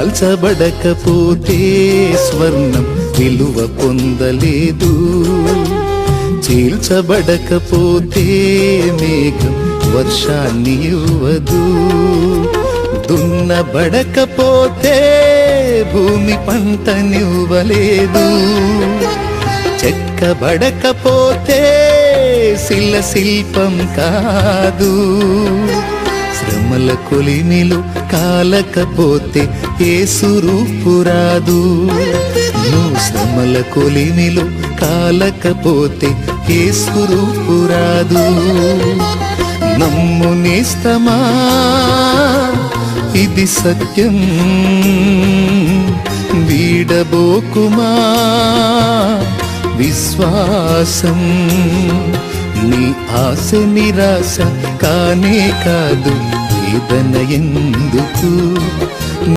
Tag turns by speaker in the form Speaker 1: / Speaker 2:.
Speaker 1: కాల్చబడకపోతే స్వర్ణం విలువ పొందలేదు, చీల్చబడకపోతే మేఘం వర్షాన్ని ఇవ్వదు, దున్నబడకపోతే భూమి పంటనివ్వలేదు, చెక్కబడకపోతే శిల్పం కాదు, శ్రమల కొలిమిలో కాలకపోతే యేసు రూపు రాదు, నువ్వు శ్రమల కొలిమిలో కాలకపోతే యేసు రూపు రాదు. నమ్ము నేస్తమా ఇది సత్యం, వీడబోకుమా విశ్వాసం, నీ ఆశ నిరాశ కానే కాదు, వేదన ఎందుకు